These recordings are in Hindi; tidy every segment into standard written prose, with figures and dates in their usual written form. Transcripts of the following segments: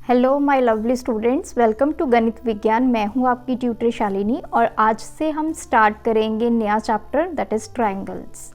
Hello my lovely students, welcome to Ganit Vigyan. मैं हूं आपकी ट्यूटर शालिनी और आज से हम स्टार्ट करेंगे नया chapter that is triangles.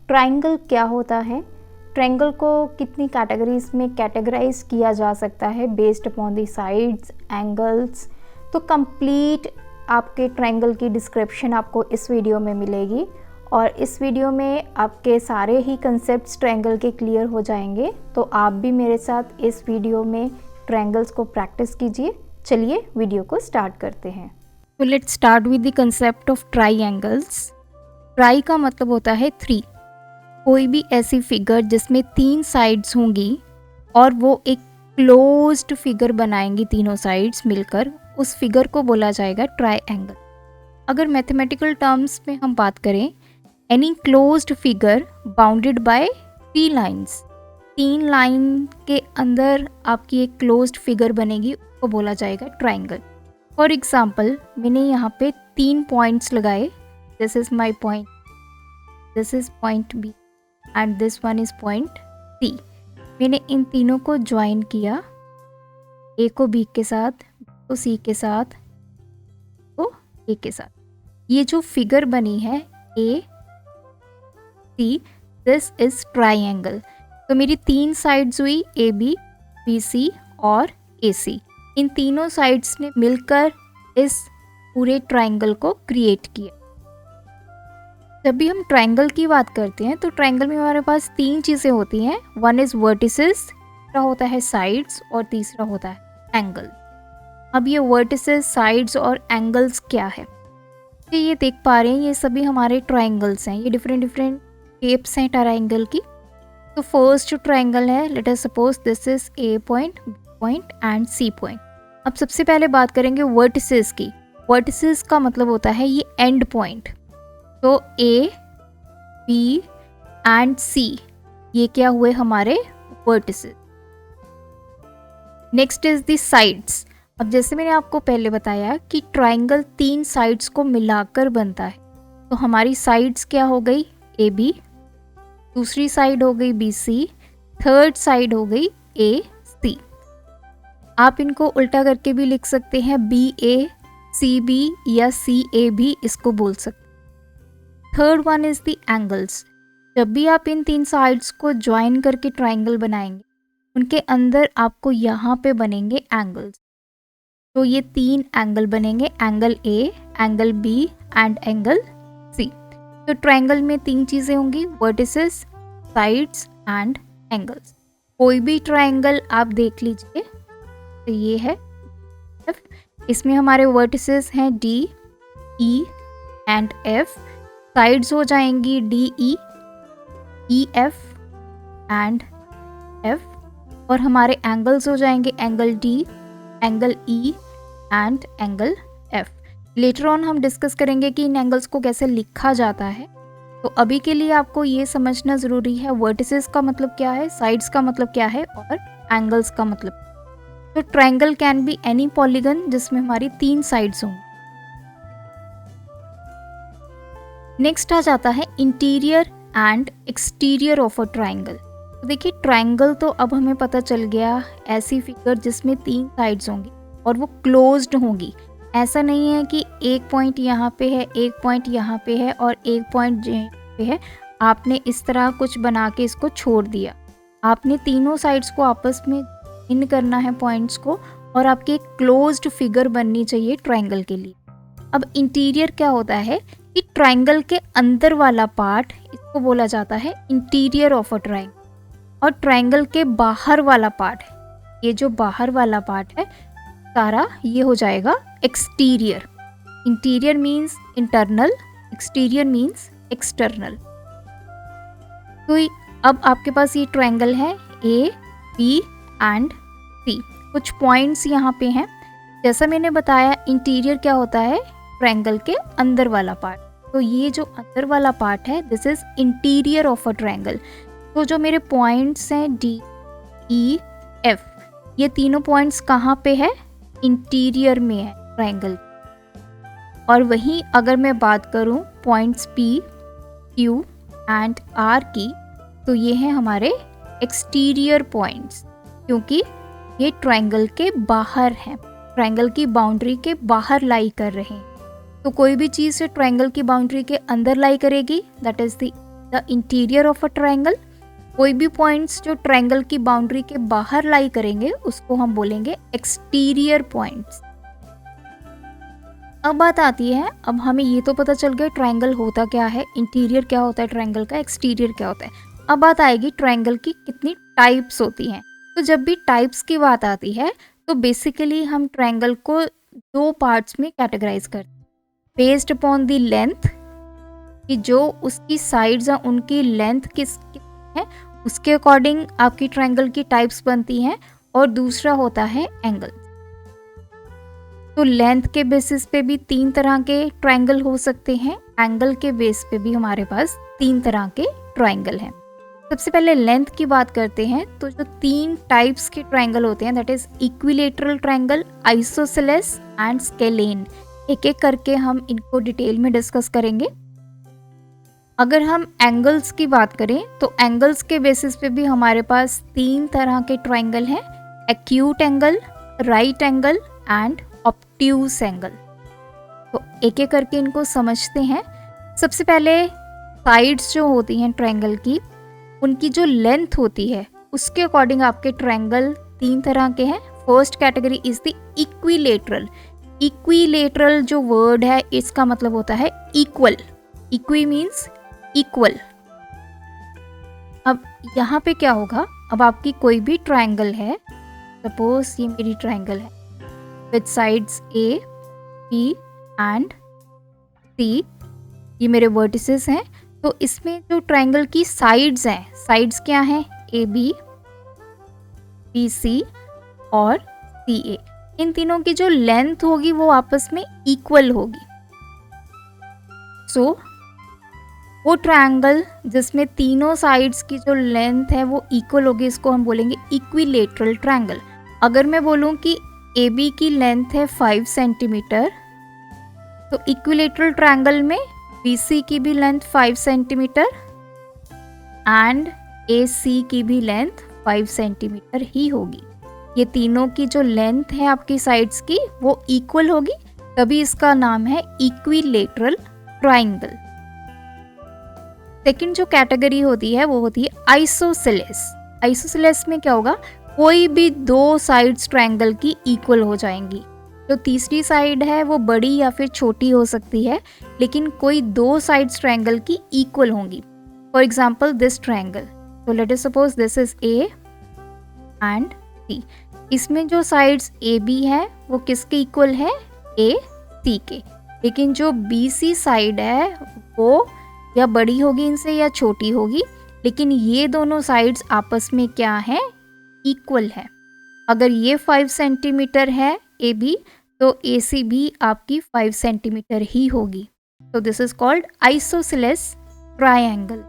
Triangle क्या होता है, ट्रायंगल को कितनी कैटेगरीज में कैटेगराइज किया जा सकता है based upon the sides, angles. तो कंप्लीट आपके ट्रायंगल की डिस्क्रिप्शन आपको इस वीडियो में मिलेगी और इस वीडियो में आपके सारे ही कंसेप्ट्स ट्रायंगल के क्लियर हो जाएंगे। तो आप भी मेरे साथ इस वीडियो में ट्रायंगल्स को प्रैक्टिस कीजिए। चलिए वीडियो को स्टार्ट करते हैं। तो let's start with the concept of triangles. Try का मतलब होता है 3। कोई भी ऐसी फिगर जिसमें 3 साइड्स होंगी और वो एक क्लोज्ड फिगर बनाएंगी, तीनों साइड्स मिलकर, उस फिगर को बोला जाएगा ट्रायंगल। अगर मैथमेटिकल टर्म्स में हम बात करें, any closed figure bounded by 3 lines, 3 line के अंदर आपकी एक क्लोज्ड फिगर बनेगी, उसको बोला जाएगा ट्रायंगल। फॉर एग्जाम्पल, मैंने यहाँ पे 3 पॉइंट्स लगाए। This is my point, this is point B and this one is point C. मैंने इन तीनों को ज्वाइन किया, ए को बी के साथ, बी को सी के साथ, को ए के साथ। ये जो फिगर बनी है ए सी, दिस इज ट्रायंगल। तो मेरी 3 साइड्स हुई, ए बी सी और ए सी। इन तीनों साइड्स ने मिलकर इस पूरे ट्रायंगल को क्रिएट किया। जब भी हम ट्रायंगल की बात करते हैं तो ट्रायंगल में हमारे पास 3 चीज़ें होती हैं। वन इज़ वर्टिसेस, दूसरा होता है साइड्स और तीसरा होता है एंगल। अब ये वर्टिसेस, साइड्स और एंगल्स क्या है, तो ये देख पा रहे हैं, ये सभी हमारे ट्रायंगल्स हैं। ये डिफरेंट डिफरेंट शेप्स हैं ट्रायंगल की। तो फर्स्ट ट्रायंगल है, let us suppose this is A point, B point and C point. अब सबसे पहले बात करेंगे वर्टिसेस की। वर्टिसेस का मतलब होता है ये एंड पॉइंट। तो ए बी एंड सी, ये क्या हुए हमारे vertices. Next is the sides. अब जैसे मैंने आपको पहले बताया कि ट्रायंगल 3 साइड्स को मिलाकर बनता है, तो हमारी साइड्स क्या हो गई, ए बी, दूसरी साइड हो गई बी सी, थर्ड साइड हो गई ए सी। आप इनको उल्टा करके भी लिख सकते हैं, बी ए सी बी या सी ए भी इसको बोल सकते हैं। Third one is the angles. जब भी आप इन 3 साइड्स को ज्वाइन करके ट्रायंगल बनाएंगे, उनके अंदर आपको यहाँ पे बनेंगे एंगल्स। तो ये 3 एंगल बनेंगे, angle A, angle B and angle C. तो ट्रायंगल में 3 चीज़ें होंगी, वर्टिसेस, साइड्स एंड एंगल्स। कोई भी ट्रायंगल आप देख लीजिए, तो ये है F, इसमें हमारे वर्टिसेस हैं D, E and F। Sides हो जाएंगी D, E F and F। और हमारे एंगल्स हो जाएंगे angle D, angle E and angle F। Later on हम डिस्कस करेंगे कि इन एंगल्स को कैसे लिखा जाता है। तो अभी के लिए आपको ये समझना ज़रूरी है, वर्टिसेस का मतलब क्या है, साइड्स का मतलब क्या है और एंगल्स का मतलब। तो triangle can be any polygon जिसमें हमारी 3 साइड्स होंगी। नेक्स्ट आ जाता है interior and exterior of a triangle. तो देखिए, ट्रायंगल तो अब हमें पता चल गया, ऐसी फिगर जिसमें 3 साइड्स होंगी और वो क्लोज्ड होंगी। ऐसा नहीं है कि एक पॉइंट यहाँ पे है, एक पॉइंट यहाँ पे है और एक पॉइंट यहाँ पे है। आपने इस तरह कुछ बना के इसको छोड़ दिया। आपने तीनों साइड्स को आपस में इन करना है पॉइंट्स को, और आपकी एक क्लोज्ड फिगर बननी चाहिए ट्रायंगल के लिए। अब इंटीरियर क्या होता है कि ट्रायंगल के अंदर वाला पार्ट, इसको बोला जाता है इंटीरियर ऑफ अ ट्रायंगल। और ट्रायंगल के बाहर वाला पार्ट है, ये जो बाहर वाला पार्ट है सारा, ये हो जाएगा exterior. Interior means internal, exterior means external. तो अब आपके पास ये ट्रायंगल है ए बी एंड सी। कुछ पॉइंट्स यहाँ पे हैं। जैसा मैंने बताया, इंटीरियर क्या होता है, ट्रायंगल के अंदर वाला पार्ट। तो ये जो अंदर वाला पार्ट है, this is interior of a triangle. तो जो मेरे पॉइंट्स हैं डी ई एफ, ये तीनों पॉइंट्स कहाँ पे है, इंटीरियर में है ट्रायंगल। और वहीं अगर मैं बात करूं points P, Q and R की, तो ये हैं हमारे एक्सटीरियर पॉइंट्स, क्योंकि ये ट्रायंगल के बाहर हैं, ट्रायंगल की बाउंड्री के बाहर लाई कर रहे हैं। तो कोई भी चीज़ ट्रायंगल की बाउंड्री के अंदर लाई करेगी, that is the interior of a triangle. कोई भी पॉइंट्स जो ट्रायंगल की बाउंड्री के बाहर लाई करेंगे उसको हम बोलेंगे एक्सटीरियर पॉइंट्स। अब बात आती है, अब हमें ये तो पता चल गया ट्रायंगल होता क्या है, इंटीरियर क्या होता है ट्रायंगल का, एक्सटीरियर क्या होता है। अब बात आएगी ट्रायंगल की कितनी टाइप्स होती हैं। तो जब भी टाइप्स की बात आती है तो बेसिकली हम ट्रायंगल को दो पार्ट्स में कैटेगराइज करते हैं, बेस्ड अपॉन द लेंथ, कि जो उसकी साइड्स हैं उनकी लेंथ कितनी है उसके अकॉर्डिंग आपकी ट्रायंगल की टाइप्स बनती हैं, और दूसरा होता है एंगल। तो लेंथ के बेसिस पे भी 3 तरह के ट्रायंगल हो सकते हैं, एंगल के बेस पे भी हमारे पास 3 तरह के ट्रायंगल हैं। सबसे पहले लेंथ की बात करते हैं, तो जो 3 टाइप्स के ट्रायंगल होते हैं that is equilateral triangle, isosceles and scalene. एक एक करके हम इनको डिटेल में डिस्कस करेंगे। अगर हम एंगल्स की बात करें तो एंगल्स के बेसिस पे भी हमारे पास 3 तरह के ट्रायंगल हैं, acute angle, right angle and obtuse angle. तो एक एक करके इनको समझते हैं। सबसे पहले साइड्स जो होती हैं ट्रायंगल की, उनकी जो लेंथ होती है उसके अकॉर्डिंग आपके ट्रायंगल 3 तरह के हैं। First category is the equilateral. Equilateral जो वर्ड है इसका मतलब होता है इक्वल, इक्वी मीन्स इक्वल। अब यहाँ पे क्या होगा, अब आपकी कोई भी ट्रायंगल है, सपोज ये मेरी ट्रायंगल है with sides A, B and C, ये मेरे वर्टिसेस हैं। तो इसमें जो ट्रायंगल की साइड्स हैं, साइड्स क्या हैं, ए बी, बी सी और सी ए, इन तीनों की जो लेंथ होगी वो आपस में इक्वल होगी। सो वो ट्रायंगल जिसमें तीनों साइड्स की जो लेंथ है वो इक्वल होगी, इसको हम बोलेंगे इक्विलेटरल ट्रायंगल। अगर मैं बोलूँ कि ए बी की लेंथ है 5 सेंटीमीटर, तो इक्विलेटरल ट्रायंगल में बी सी की भी लेंथ 5 सेंटीमीटर एंड ए सी की भी लेंथ 5 सेंटीमीटर ही होगी। ये तीनों की जो लेंथ है आपकी साइड्स की वो इक्वल होगी, तभी इसका नाम है इक्विलेटरल ट्रायंगल। सेकंड जो कैटेगरी होती है वो होती है आइसोसेलेस। आइसोसेलेस में क्या होगा, कोई भी 2 साइड्स ट्रायंगल की इक्वल हो जाएंगी। जो तीसरी साइड है वो बड़ी या फिर छोटी हो सकती है, लेकिन कोई 2 साइड्स ट्रायंगल की इक्वल होंगी। फॉर एग्जाम्पल दिस ट्रायंगल, तो let us suppose this is A and C. इसमें जो साइड्स ए बी है वो किसके इक्वल है, ए सी के। लेकिन जो बी सी साइड है वो या बड़ी होगी इनसे या छोटी होगी, लेकिन ये दोनों साइड्स आपस में क्या है, इक्वल है। अगर ये 5 सेंटीमीटर है ए बी, तो ए सी भी आपकी 5 सेंटीमीटर ही होगी। तो this is called isosceles triangle.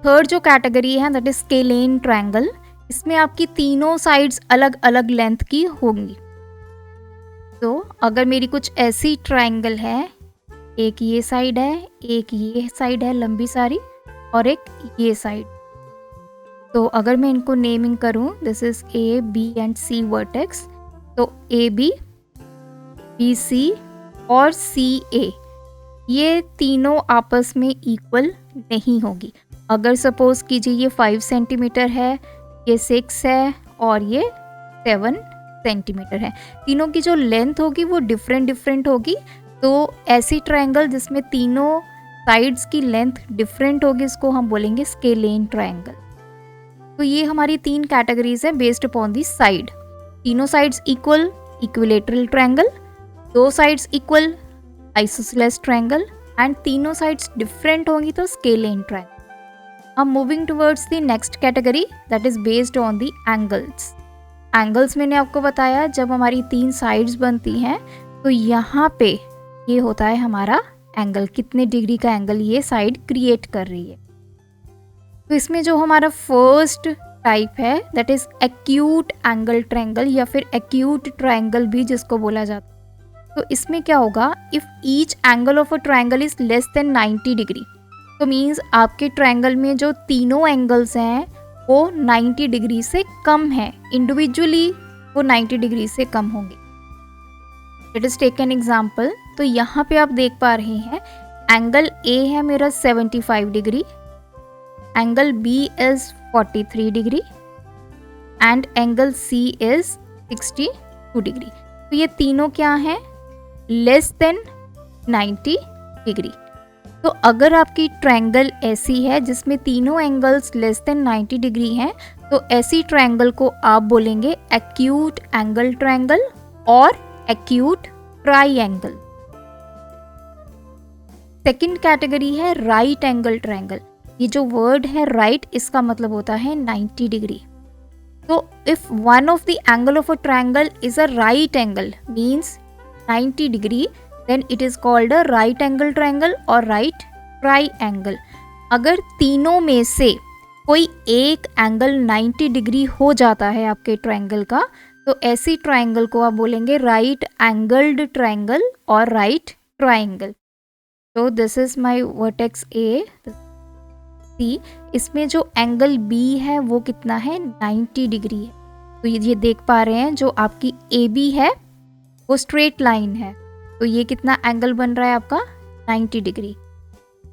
Third जो कैटेगरी है दैट इज स्केलेन ट्रायंगल। इसमें आपकी तीनों साइड्स अलग अलग लेंथ की होंगी। तो अगर मेरी कुछ ऐसी ट्रायंगल है, एक ये साइड है, एक ये साइड है लंबी सारी, और एक ये साइड, तो अगर मैं इनको नेमिंग करूं, this is A B and C vertex, तो ए बी, बी सी और सी ए, ये तीनों आपस में इक्वल नहीं होगी। अगर सपोज कीजिए ये 5 सेंटीमीटर है, ये 6 है और ये 7 सेंटीमीटर है, तीनों की जो लेंथ होगी वो डिफरेंट होगी। तो ऐसी ट्रायंगल जिसमें तीनों साइड्स की लेंथ डिफरेंट होगी, इसको हम बोलेंगे स्केलेन ट्रायंगल। तो ये हमारी 3 कैटेगरीज हैं बेस्ड अपॉन दी साइड। तीनों sides equal, equilateral triangle, 2 sides equal, isosceles triangle, and तीनों साइड्स डिफरेंट होंगी तो स्केलेन ट्रायंगल। हम moving towards the next category that is based on the angles. Angles मैंने आपको बताया जब हमारी 3 साइड्स बनती हैं तो यहाँ पे ये होता है हमारा एंगल, कितने डिग्री का एंगल ये साइड क्रिएट कर रही है। तो इसमें जो हमारा फर्स्ट टाइप है that is acute angle triangle, या फिर एक्यूट ट्रायंगल भी जिसको बोला जाता है। तो इसमें क्या होगा, if each angle of a triangle is less than 90 degree, तो मीन्स आपके ट्रायंगल में जो तीनों एंगल्स हैं वो 90 डिग्री से कम है, इंडिविजुअली वो 90 डिग्री से कम होंगे। Let us take an example. तो यहाँ पे आप देख पा रहे हैं एंगल ए है मेरा 75 degree, angle B is 43 degree and angle C is 62 degree. तो ये तीनों क्या हैं, लेस देन 90 डिग्री। तो अगर आपकी ट्रायंगल ऐसी है जिसमें तीनों एंगल्स लेस देन 90 डिग्री हैं, तो ऐसी ट्रायंगल को आप बोलेंगे एक्यूट एंगल ट्रायंगल और एक्यूट ट्रायंगल। सेकंड कैटेगरी है राइट एंगल ट्रायंगल। ये जो वर्ड है राइट, इसका मतलब होता है 90 डिग्री। तो if one of the angle of a triangle is a right angle means 90 degree, then it is called a right angle triangle और right triangle। अगर तीनों में से कोई एक एंगल 90 डिग्री हो जाता है आपके ट्रायंगल का, तो ऐसी ट्रायंगल को आप बोलेंगे राइट एंगल्ड ट्रायंगल और राइट ट्रायंगल। तो this is my vertex A C, इसमें जो एंगल बी है वो कितना है, 90 डिग्री है। तो ये देख पा रहे हैं जो आपकी ए बी है वो स्ट्रेट लाइन है, तो ये कितना एंगल बन रहा है आपका, 90 डिग्री।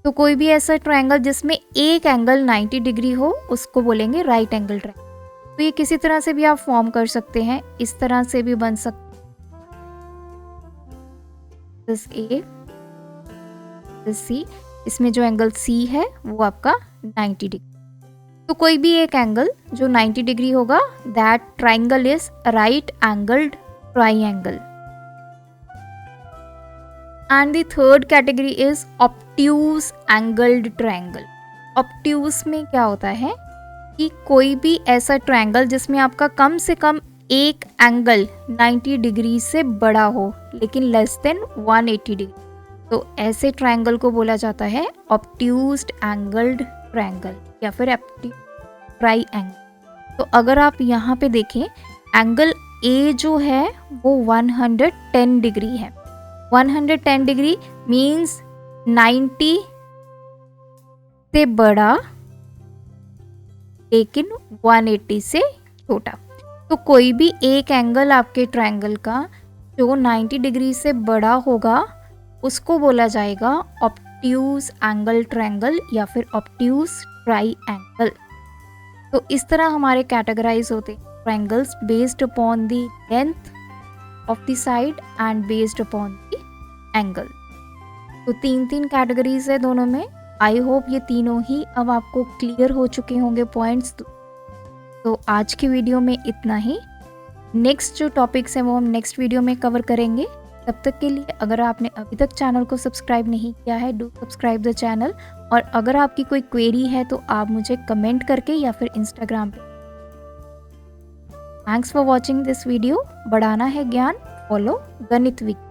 तो कोई भी ऐसा ट्रायंगल जिसमें एक एंगल 90 डिग्री हो उसको बोलेंगे राइट एंगल ट्रायंगल। तो ये किसी तरह से भी आप फॉर्म कर सकते हैं, इस तरह से भी बन सकते दिस ए दिस सी, इसमें जो एंगल सी है वो आपका 90 डिग्री। तो कोई भी एक एंगल जो 90 डिग्री होगा, that triangle is right angled triangle. And the third category is obtuse angled triangle। obtuse में क्या होता है कि कोई भी ऐसा ट्रायंगल जिसमें आपका कम से कम एक एंगल 90 डिग्री से बड़ा हो लेकिन लेस देन 180 डिग्री, तो ऐसे ट्रायंगल को बोला जाता है obtuse angled triangle या फिर ट्रायंगल। तो अगर आप यहाँ पे देखें एंगल ए जो है वो 110 डिग्री है। 110 डिग्री मीन्स 90 से बड़ा लेकिन 180 से छोटा। तो कोई भी एक एंगल आपके ट्रायंगल का जो 90 डिग्री से बड़ा होगा उसको बोला जाएगा ऑब्ट्यूज एंगल ट्रायंगल या फिर ऑब्ट्यूज ट्रायंगल। तो इस तरह हमारे कैटेगराइज होते triangles based upon the length of the side and based upon the angle. तो तीन कैटेगरीज है दोनों में। आई होप ये तीनों ही अब आपको क्लियर हो चुके होंगे पॉइंट्स। तो आज की वीडियो में इतना ही। नेक्स्ट जो टॉपिक्स हैं वो हम नेक्स्ट वीडियो में कवर करेंगे। तब तक के लिए अगर आपने अभी तक चैनल को सब्सक्राइब नहीं किया है, डू सब्सक्राइब द चैनल। और अगर आपकी कोई क्वेरी है तो आप मुझे कमेंट करके या फिर इंस्टाग्राम पे। Thanks for watching this video. बढ़ाना है ज्ञान, फॉलो गणित विज्ञान।